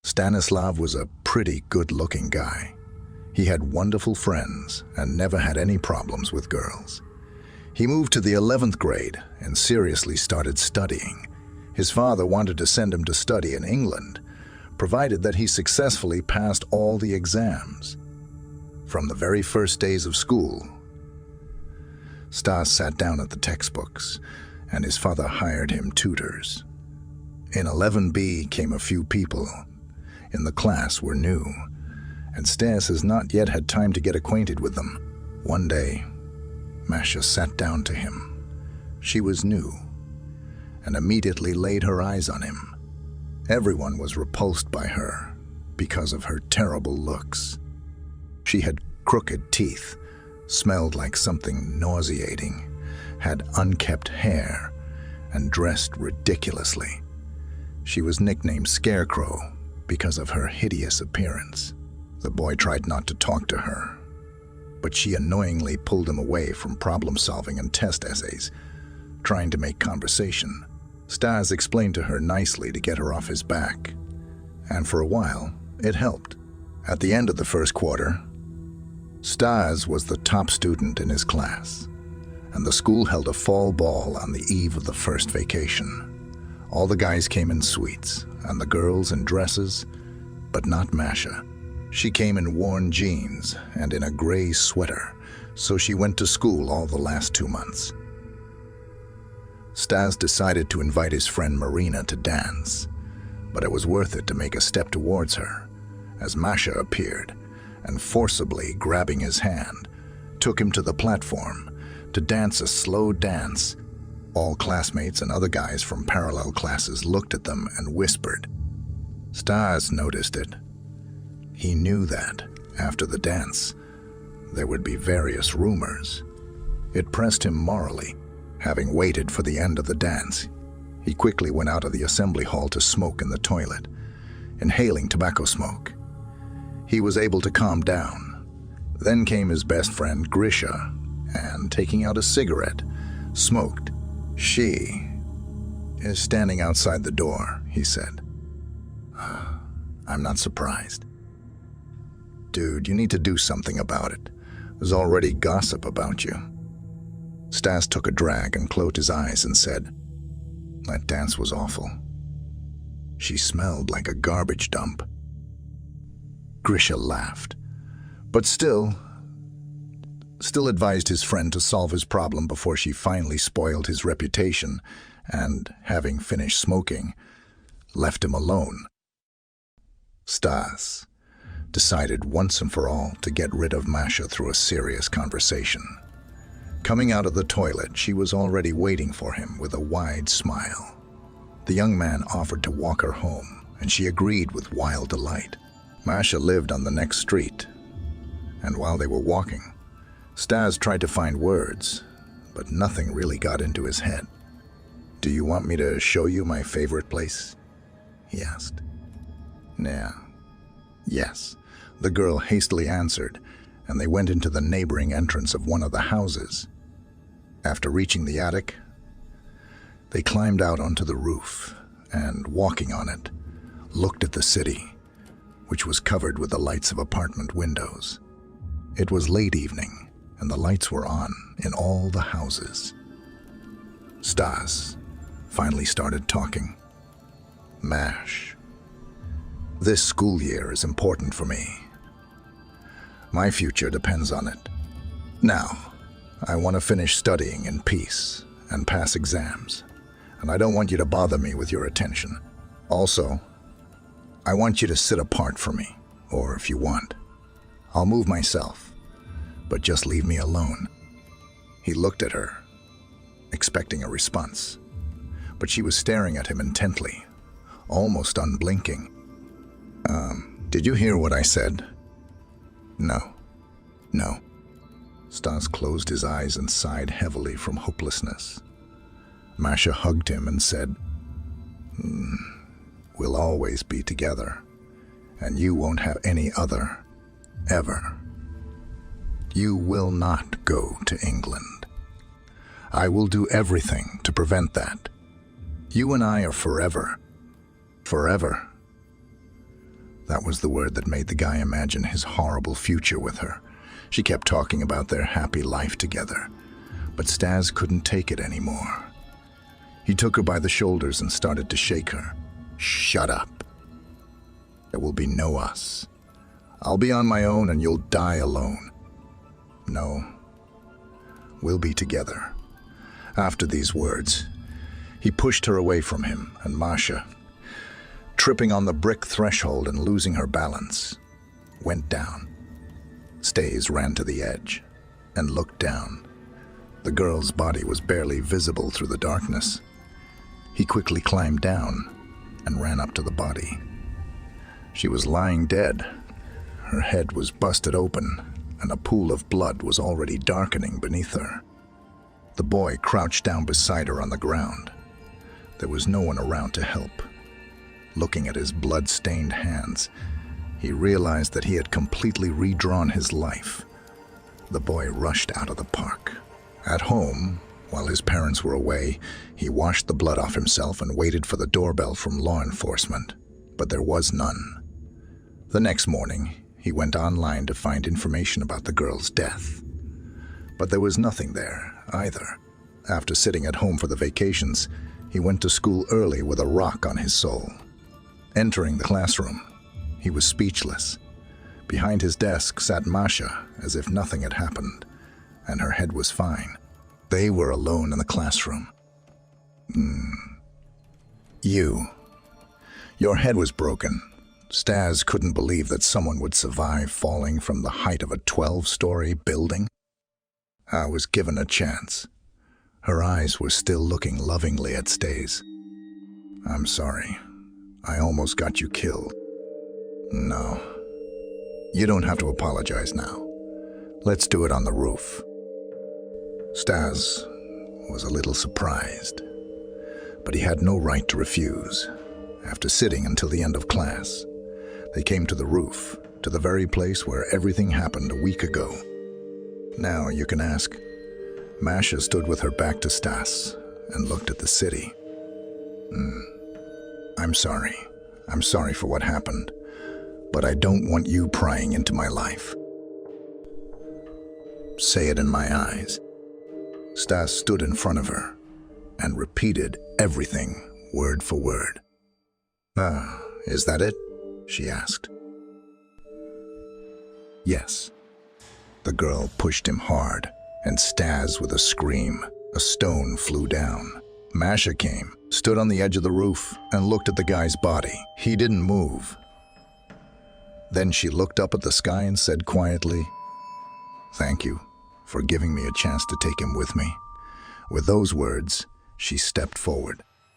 Stanislav was a pretty good-looking guy. He had wonderful friends and never had any problems with girls. He moved to the 11th grade and seriously started studying. His father wanted to send him to study in England, provided that he successfully passed all the exams. From the very first days of school, Stas sat down at the textbooks, and his father hired him tutors. In 11B came a few people in the class were new, and Stas has not yet had time to get acquainted with them. One day, Masha sat down to him. She was new, and immediately laid her eyes on him. Everyone was repulsed by her because of her terrible looks. She had crooked teeth, smelled like something nauseating, had unkempt hair, and dressed ridiculously. She was nicknamed Scarecrow because of her hideous appearance. The boy tried not to talk to her, but she annoyingly pulled him away from problem-solving and test essays, trying to make conversation. Stas explained to her nicely to get her off his back, and for a while, it helped. At the end of the first quarter, Stas was the top student in his class, and the school held a fall ball on the eve of the first vacation. All the guys came in suites, and the girls in dresses, but not Masha. She came in worn jeans and in a gray sweater, so she went to school all the last 2 months. Stas decided to invite his friend Marina to dance, but it was worth it to make a step towards her, as Masha appeared, and forcibly grabbing his hand, took him to the platform to dance a slow dance. All classmates and other guys from parallel classes looked at them and whispered. Stas noticed it. He knew that, after the dance, there would be various rumors. It pressed him morally. Having waited for the end of the dance, he quickly went out of the assembly hall to smoke in the toilet, inhaling tobacco smoke. He was able to calm down. Then came his best friend Grisha, and taking out a cigarette, smoked. She is standing outside the door, he said. I'm not surprised. Dude, you need to do something about it. There's already gossip about you. Stas took a drag and closed his eyes and said, that dance was awful. She smelled like a garbage dump. Grisha laughed, but still advised his friend to solve his problem before she finally spoiled his reputation and, having finished smoking, left him alone. Stas decided once and for all to get rid of Masha through a serious conversation. Coming out of the toilet, she was already waiting for him with a wide smile. The young man offered to walk her home, and she agreed with wild delight. Masha lived on the next street, and while they were walking, Stas tried to find words, but nothing really got into his head. Do you want me to show you my favorite place? He asked. Yeah. Yes, the girl hastily answered, and they went into the neighboring entrance of one of the houses. After reaching the attic, they climbed out onto the roof and, walking on it, looked at the city, which was covered with the lights of apartment windows. It was late evening, and the lights were on in all the houses. Stas finally started talking. Mash, this school year is important for me. My future depends on it. Now, I want to finish studying in peace and pass exams, and I don't want you to bother me with your attention. Also, I want you to sit apart from me, or if you want, I'll move myself, but just leave me alone. He looked at her, expecting a response, but she was staring at him intently, almost unblinking. Did you hear what I said? No. Stas closed his eyes and sighed heavily from hopelessness. Masha hugged him and said, We'll always be together, and you won't have any other, ever. You will not go to England. I will do everything to prevent that. You and I are forever. Forever. That was the word that made the guy imagine his horrible future with her. She kept talking about their happy life together, but Stas couldn't take it anymore. He took her by the shoulders and started to shake her. "Shut up. There will be no us. I'll be on my own and you'll die alone. No, we'll be together." After these words, he pushed her away from him, and Masha, tripping on the brick threshold and losing her balance, went down. Stas ran to the edge and looked down. The girl's body was barely visible through the darkness. He quickly climbed down and ran up to the body. She was lying dead. Her head was busted open, and a pool of blood was already darkening beneath her. The boy crouched down beside her on the ground. There was no one around to help. Looking at his blood-stained hands, he realized that he had completely redrawn his life. The boy rushed out of the park. At home, while his parents were away, he washed the blood off himself and waited for the doorbell from law enforcement, but there was none. The next morning, he went online to find information about the girl's death. But there was nothing there either. After sitting at home for the vacations, he went to school early with a rock on his soul. Entering the classroom, he was speechless. Behind his desk sat Masha as if nothing had happened, and her head was fine. They were alone in the classroom. Your head was broken. Stas couldn't believe that someone would survive falling from the height of a 12-story building. I was given a chance. Her eyes were still looking lovingly at Stas. "I'm sorry. I almost got you killed." "No. You don't have to apologize now. Let's do it on the roof." Stas was a little surprised, but he had no right to refuse. After sitting until the end of class, they came to the roof, to the very place where everything happened a week ago. Now you can ask. Masha stood with her back to Stas and looked at the city. I'm sorry. I'm sorry for what happened, but I don't want you prying into my life." "Say it in my eyes." Stas stood in front of her and repeated everything word for word. Is that it?" she asked. "Yes." The girl pushed him hard, and Stas, with a scream, a stone flew down. Masha came, stood on the edge of the roof, and looked at the guy's body. He didn't move. Then she looked up at the sky and said quietly, "Thank you for giving me a chance to take him with me." With those words, she stepped forward.